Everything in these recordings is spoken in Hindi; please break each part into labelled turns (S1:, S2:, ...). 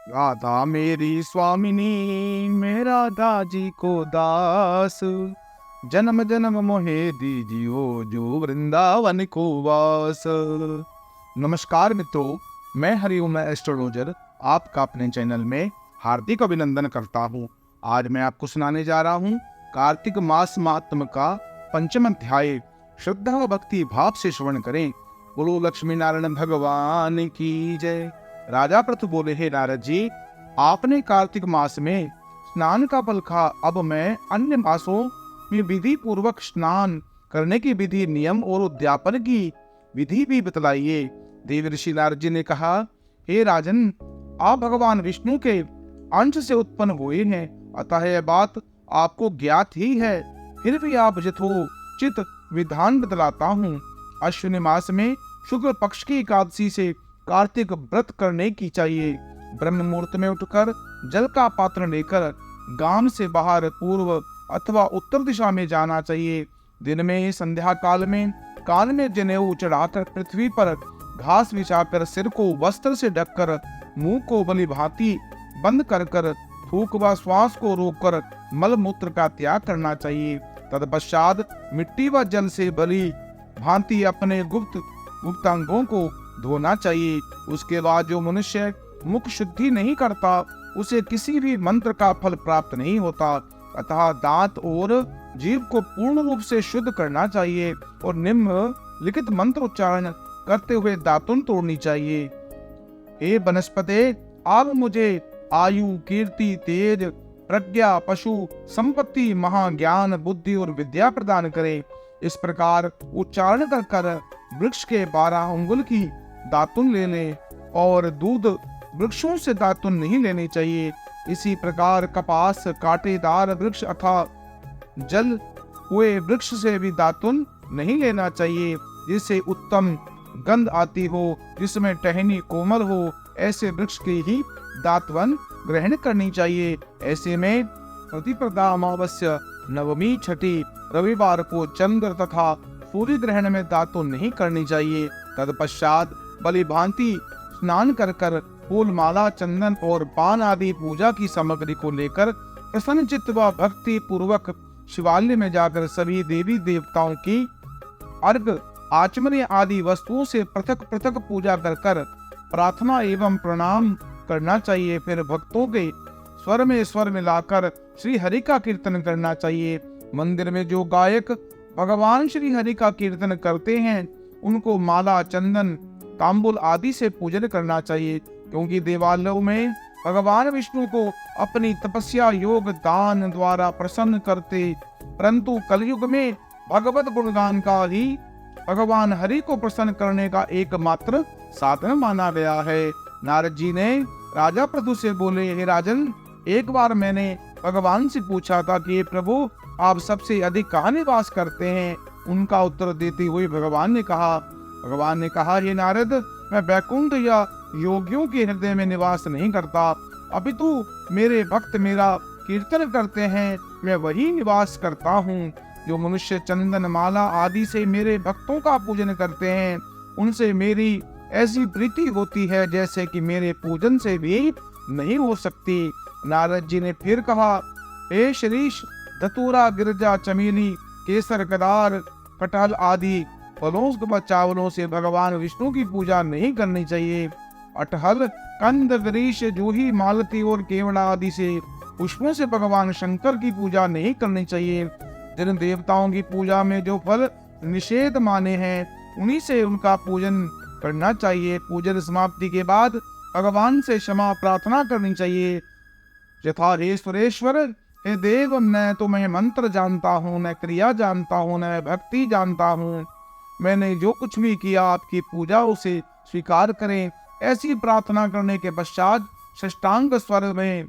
S1: राधा मेरी स्वामिनी, मैं राधा जी को दास। जन्म जन्म मोहे दीजियो, जो वृंदावन को वास। नमस्कार मित्रों, मैं हरिओम एस्ट्रोलॉजर आपका अपने चैनल में हार्दिक अभिनंदन करता हूँ। आज मैं आपको सुनाने जा रहा हूँ कार्तिक मास महात्म का पंचम अध्याय। श्रद्धा व भक्ति भाव से श्रवण करें। बोलो लक्ष्मी नारायण भगवान की जय। राजा पृथु बोले, हे नारद जी, आपने कार्तिक मास में स्नान का फल खा, अब मैं अन्य मासों में विधि पूर्वक स्नान करने की विधि, नियम और उद्यापन की विधि भी बतलाइए। देव ऋषि नारद जी ने कहा, हे राजन, आप भगवान विष्णु के अंश से उत्पन्न हुए हैं, अतः यह बात आपको ज्ञात ही है। फिर भी आप यथोचित विधान बतलाता हूँ। अश्विनी मास में शुक्ल पक्ष की एकादशी से कार्तिक व्रत करने की चाहिए। ब्रह्म मुहूर्त में उठकर जल का पात्र लेकर गांव से बाहर पूर्व अथवा उत्तर दिशा में जाना चाहिए। दिन में संध्या काल में कान में जनेऊ चढ़ाकर पृथ्वी पर घास बिछाकर सिर को वस्त्र से ढककर मुंह को बलि भांति बंद कर कर थूक व श्वास को रोककर मल मूत्र का त्याग करना चाहिए। तत्पश्चात मिट्टी व जल से बलि भांति अपने गुप्तांगों को धोना चाहिए। उसके बाद जो मनुष्य मुख शुद्धि नहीं करता, उसे किसी भी मंत्र का फल प्राप्त नहीं होता। अतः दांत और जीभ को पूर्ण रूप से शुद्ध करना चाहिए और निम्नलिखित मंत्र उच्चारण करते हुए दातुन तोड़नी चाहिए। हे वनस्पते, आप मुझे आयु, कीर्ति, तेज, प्रज्ञा, पशु संपत्ति, महाज्ञान, बुद्धि और विद्या प्रदान करें। इस प्रकार उच्चारण कर कर वृक्ष के 12 अंगुल की दातुन ले लें और दूध वृक्षों से दातुन नहीं लेनी चाहिए। इसी प्रकार कपास, कांटेदार वृक्ष अथवा जल हुए वृक्ष से भी दातुन नहीं लेना चाहिए, जिससे उत्तम गंध आती हो, जिसमें टहनी कोमल हो, ऐसे वृक्ष की ही दातवन ग्रहण करनी चाहिए। ऐसे में प्रतिपदा, अमावस्या, नवमी, छठी, रविवार को चंद्र तथा सूर्य ग्रहण में दातुन नहीं करनी चाहिए। तत्पश्चात बलि भांति स्नान कर कर फूल माला, चंदन और पान आदि पूजा की सामग्री को लेकर प्रसन्न चित्त व भक्ति पूर्वक शिवालय में जाकर सभी देवी देवताओं की अर्घ, आचमनी आदि वस्तुओं से पृथक पृथक पूजा कर कर प्रार्थना एवं प्रणाम करना चाहिए। फिर भक्तों के स्वर में स्वर मिलाकर श्री हरि का कीर्तन करना चाहिए। मंदिर में जो गायक भगवान श्री हरि का कीर्तन करते हैं, उनको माला, चंदन, तांबुल आदि से पूजन करना चाहिए, क्योंकि देवालयों में भगवान विष्णु को अपनी तपस्या, योग, दान द्वारा प्रसन्न करते, परंतु कलयुग में भगवत गुणगान का ही भगवान हरि को प्रसन्न करने का एकमात्र साधन माना गया है। नारद जी ने राजा पृथु से बोले, हे राजन, एक बार मैंने भगवान से पूछा था कि प्रभु, आप सबसे अधिक कहाँ निवास करते हैं? उनका उत्तर देते हुए भगवान ने कहा, हे नारद, मैं वैकुंठ या योगियों के हृदय में निवास नहीं करता, अपितु मेरे भक्त मेरा कीर्तन करते हैं, मैं वही निवास करता हूँ। जो मनुष्य चंदन, माला आदि से मेरे भक्तों का पूजन करते हैं, उनसे मेरी ऐसी प्रीति होती है जैसे कि मेरे पूजन से भी नहीं हो सकती। नारद जी ने फिर कहा, हे श्रीश, धतूरा, गिरजा, चमेली, केसर, कदार, कटहल आदि फलों व चावलों से भगवान विष्णु की पूजा नहीं करनी चाहिए। अटहल, कंद, वृक्ष, जूही, मालती और केवड़ा आदि से पुष्पों से भगवान शंकर की पूजा नहीं करनी चाहिए। जिन देवताओं की पूजा में जो फल निषेध माने हैं, उन्हीं से उनका पूजन करना चाहिए। पूजन समाप्ति के बाद भगवान से क्षमा प्रार्थना करनी चाहिए। यथा, हे सुरेश्वर, हे देव, न तो मैं मंत्र जानता हूँ, न क्रिया जानता हूँ, न भक्ति जानता हूँ। मैंने जो कुछ भी किया, आपकी पूजा उसे स्वीकार करें। ऐसी प्रार्थना करने के पश्चात षष्टांग स्वर में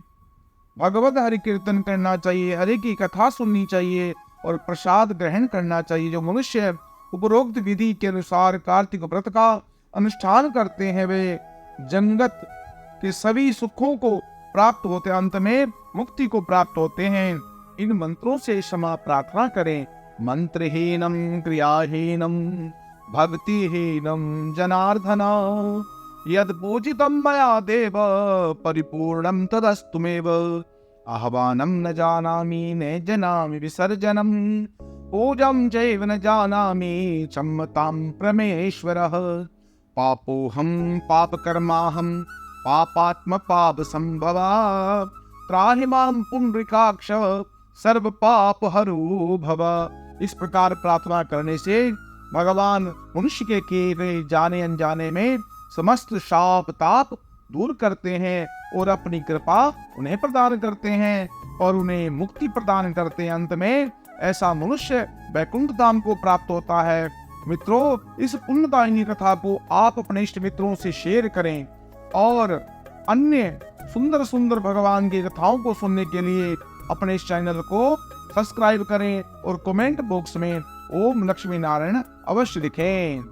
S1: भगवत हरि कीर्तन करना चाहिए, हरि की कथा सुननी चाहिए और प्रसाद ग्रहण करना चाहिए। जो मनुष्य उपरोक्त विधि के अनुसार कार्तिक व्रत का अनुष्ठान करते हैं, वे जगत के सभी सुखों को प्राप्त होते, अंत में मुक्ति को प्राप्त होते हैं। इन मंत्रों से क्षमा प्रार्थना करें। मंत्रहीनम क्रियाहीनम भक्तिहीनम जनार्दन यद पूजितं मया देव परिपूर्णं तदस्तु मेव। आह्वानं न जानामि न जानामि विसर्जनं, पूजं चैव न जानामि क्षम्यतां परमेश्वरः। पापोऽहं पापकर्माहं पापात्म पापसंभवा, त्राहि मां पुंडरीकाक्ष सर्व पाप हरो भव। इस प्रकार प्रार्थना करने से भगवान मनुष्य के किए गए जाने अनजाने में समस्त शाप ताप दूर करते हैं और अपनी कृपा उन्हें प्रदान करते हैं और उन्हें मुक्ति प्रदान करते हैं। अंत में ऐसा मनुष्य वैकुंठ धाम को प्राप्त होता है। मित्रों, इस पुण्यदायिनी कथा को आप अपने इष्ट मित्रों से शेयर करें और अन्य सुंदर सुंदर भगवान की कथाओं को सुनने के लिए अपने इस चैनल को सब्सक्राइब करें और कमेंट बॉक्स में ओम लक्ष्मी नारायण अवश्य लिखें।